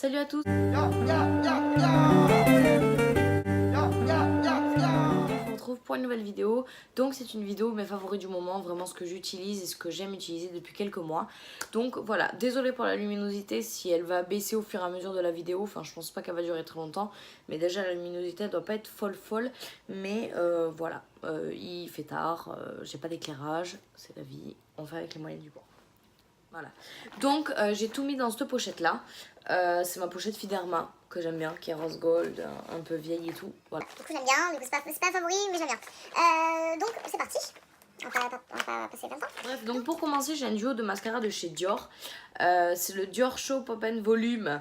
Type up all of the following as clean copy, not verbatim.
Salut à tous. On se retrouve pour une nouvelle vidéo. Donc c'est une vidéo mes favoris du moment, vraiment ce que j'utilise et ce que j'aime utiliser depuis quelques mois. Donc voilà, désolée pour la luminosité si elle va baisser au fur et à mesure de la vidéo. Enfin je pense pas qu'elle va durer très longtemps. Mais déjà la luminosité elle doit pas être folle. Mais voilà, il fait tard, j'ai pas d'éclairage, c'est la vie, on fait avec les moyens du bord. Voilà. Donc j'ai tout mis dans cette pochette là. C'est ma pochette Fiderma que j'aime bien, qui est rose gold, un peu vieille et tout. Voilà. Du coup j'aime bien, du coup c'est pas un favori mais j'aime bien. Donc c'est parti. On va passer longtemps. Bref, donc pour commencer, j'ai un duo de mascara de chez Dior. C'est le Dior Show Pop and Volume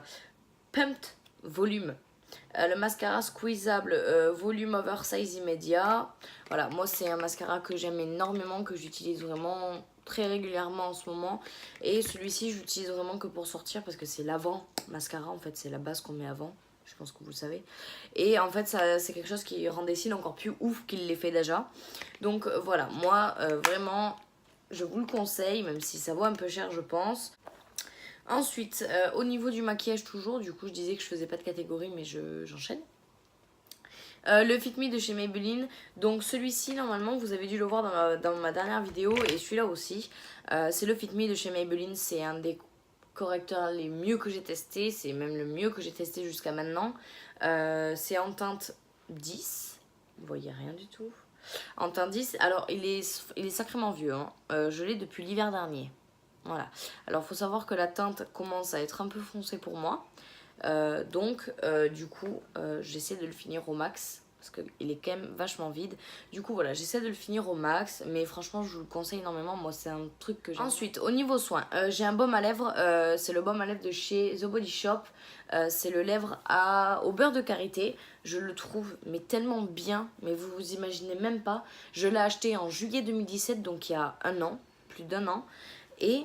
Pumped Volume. Le mascara squeezable volume oversize immédiat. Voilà, moi c'est un mascara que j'aime énormément, que j'utilise vraiment très régulièrement en ce moment. Et celui-ci, j'utilise vraiment que pour sortir parce que c'est l'avant mascara, en fait, c'est la base qu'on met avant. Je pense que vous le savez. Et en fait, c'est quelque chose qui rend des cils encore plus ouf qu'il les fait déjà. Donc voilà, moi vraiment, je vous le conseille, même si ça vaut un peu cher, je pense. Ensuite, au niveau du maquillage toujours, du coup je disais que je faisais pas de catégorie mais j'enchaîne. Le Fit Me de chez Maybelline, donc celui-ci normalement vous avez dû le voir dans ma dernière vidéo et celui-là aussi. C'est le Fit Me de chez Maybelline, c'est un des correcteurs les mieux que j'ai testé, c'est même le mieux que j'ai testé jusqu'à maintenant. C'est en teinte 10, vous voyez rien du tout. En teinte 10, alors il est sacrément vieux, hein. Je l'ai depuis l'hiver dernier. Voilà, alors faut savoir que la teinte commence à être un peu foncée pour moi. Donc du coup j'essaie de le finir au max parce qu'il est quand même vachement vide. Du coup voilà, j'essaie de le finir au max, mais franchement je vous le conseille énormément. Moi c'est un truc que j'aime. Ensuite au niveau soin, j'ai un baume à lèvres, c'est le baume à lèvres de chez The Body Shop. C'est le lèvre au beurre de karité. Je le trouve mais tellement bien, mais vous vous imaginez même pas. Je l'ai acheté en juillet 2017, donc il y a un an, plus d'un an. Et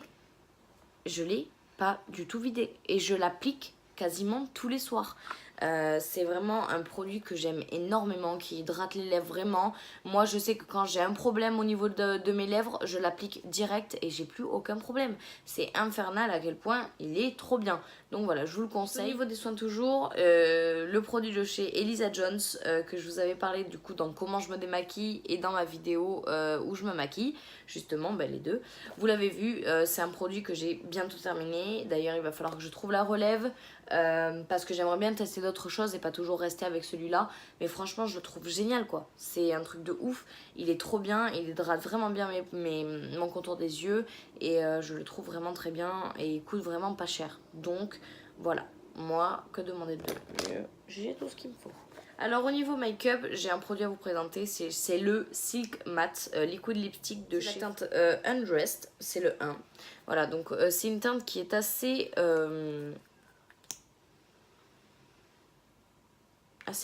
je l'ai pas du tout vidé. Et je l'applique quasiment tous les soirs. C'est vraiment un produit que j'aime énormément, qui hydrate les lèvres vraiment. Moi je sais que quand j'ai un problème au niveau de mes lèvres, je l'applique direct et j'ai plus aucun problème. C'est infernal à quel point il est trop bien. Donc voilà, je vous le conseille. Au niveau des soins toujours, le produit de chez Elisa Jones que je vous avais parlé du coup dans comment je me démaquille et dans ma vidéo où je me maquille. Justement, ben, les deux. Vous l'avez vu, c'est un produit que j'ai bientôt terminé. D'ailleurs, il va falloir que je trouve la relève. Parce que j'aimerais bien tester d'autres choses et pas toujours rester avec celui-là, mais franchement je le trouve génial quoi, c'est un truc de ouf, il est trop bien, il hydrate vraiment bien mon contour des yeux et je le trouve vraiment très bien et il coûte vraiment pas cher, donc voilà, moi que demander de mieux, j'ai tout ce qu'il me faut. Alors au niveau make-up, j'ai un produit à vous présenter, c'est le Silk Matte Liquid Lipstick de chez la teinte Undressed, c'est le 1. Voilà, donc c'est une teinte qui est assez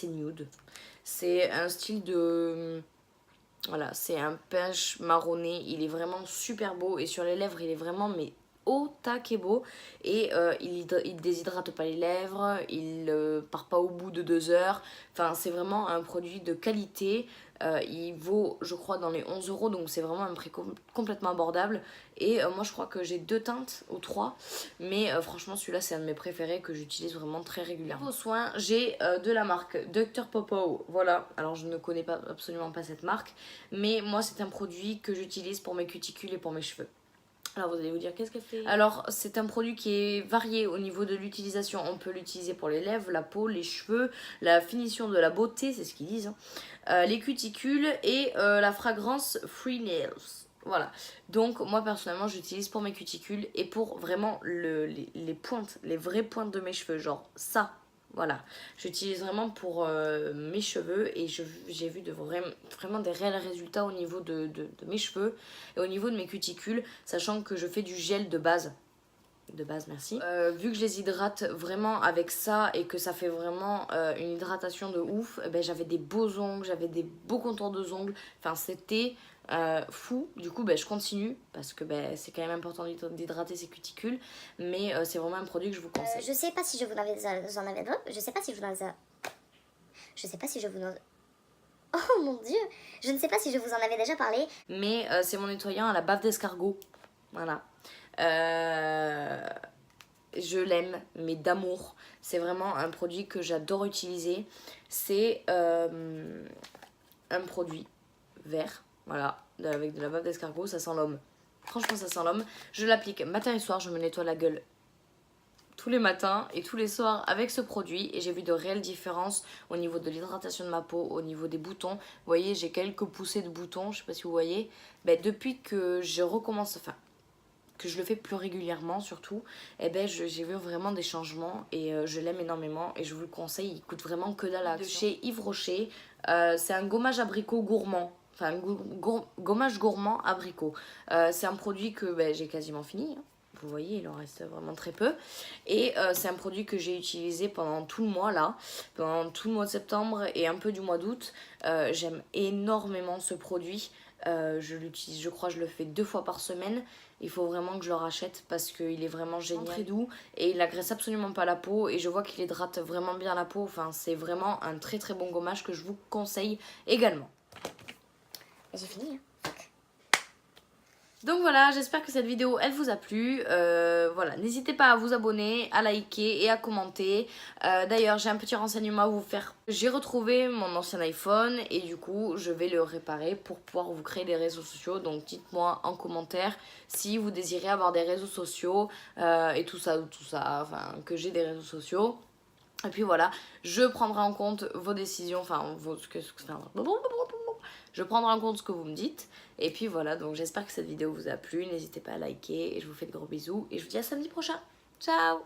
nude. C'est un style de... Voilà, c'est un pêche marronné. Il est vraiment super beau. Et sur les lèvres, il est vraiment mais au taquet beau. Et il déshydrate pas les lèvres. Il part pas au bout de 2 heures. Enfin, c'est vraiment un produit de qualité. Il vaut, je crois, dans les 11 €. Donc c'est vraiment un prix complètement abordable. Et moi, je crois que j'ai 2 teintes ou 3. Mais franchement, celui-là, c'est un de mes préférés que j'utilise vraiment très régulièrement. Au soin, j'ai de la marque Dr. Popo. Voilà. Alors, je ne connais pas, absolument pas cette marque. Mais moi, c'est un produit que j'utilise pour mes cuticules et pour mes cheveux. Alors vous allez vous dire qu'est-ce qu'elle fait? Alors c'est un produit qui est varié au niveau de l'utilisation. On peut l'utiliser pour les lèvres, la peau, les cheveux, la finition de la beauté, c'est ce qu'ils disent, hein. Les cuticules et la fragrance Free Nails. Voilà, donc moi personnellement j'utilise pour mes cuticules et pour vraiment les pointes, les vraies pointes de mes cheveux, genre ça. Voilà, j'utilise vraiment pour mes cheveux et j'ai vu vraiment des réels résultats au niveau de mes cheveux et au niveau de mes cuticules, sachant que je fais du gel de base. Merci. Vu que je les hydrate vraiment avec ça et que ça fait vraiment une hydratation de ouf, ben, j'avais des beaux ongles, j'avais des beaux contours de ongles, enfin c'était fou. Du coup ben, je continue parce que ben, c'est quand même important d'hydrater ses cuticules, mais c'est vraiment un produit que je vous conseille. Je sais pas si je vous en avais... Je sais pas si je vous en avais... Je sais pas si je vous en... Oh mon dieu! Je ne sais pas si je vous en avais déjà parlé. Mais c'est mon nettoyant à la bave d'escargot. Voilà. Je l'aime, mais d'amour. C'est vraiment un produit que j'adore utiliser. C'est un produit vert, voilà, avec de la bave d'escargot, ça sent l'homme. Franchement, ça sent l'homme. Je l'applique matin et soir, je me nettoie la gueule tous les matins et tous les soirs avec ce produit. Et j'ai vu de réelles différences au niveau de l'hydratation de ma peau, au niveau des boutons. Vous voyez, j'ai quelques poussées de boutons, je sais pas si vous voyez. Ben, depuis que je recommence, enfin, que je le fais plus régulièrement surtout, et ben j'ai vu vraiment des changements et je l'aime énormément et je vous le conseille, il coûte vraiment que dalle. De chez Yves Rocher, c'est un gommage abricot gourmand. Enfin, gommage gourmand abricot. C'est un produit que ben, j'ai quasiment fini. Hein. Vous voyez, il en reste vraiment très peu. Et c'est un produit que j'ai utilisé pendant tout le mois là, pendant tout le mois de septembre et un peu du mois d'août. J'aime énormément ce produit. Je l'utilise, je crois, je le fais 2 fois par semaine. Il faut vraiment que je le rachète parce qu'il est vraiment génial, très doux et il agresse absolument pas la peau et je vois qu'il hydrate vraiment bien la peau. Enfin, c'est vraiment un très très bon gommage que je vous conseille également. J'ai fini. Hein. Donc voilà, j'espère que cette vidéo elle vous a plu. Voilà, n'hésitez pas à vous abonner, à liker et à commenter. D'ailleurs, j'ai un petit renseignement à vous faire. J'ai retrouvé mon ancien iPhone et du coup, je vais le réparer pour pouvoir vous créer des réseaux sociaux. Donc dites-moi en commentaire si vous désirez avoir des réseaux sociaux et tout ça, enfin que j'ai des réseaux sociaux. Et puis voilà, je prendrai en compte vos décisions, enfin je prendrai en compte ce que vous me dites. Et puis voilà, donc j'espère que cette vidéo vous a plu. N'hésitez pas à liker et je vous fais de gros bisous. Et je vous dis à samedi prochain. Ciao!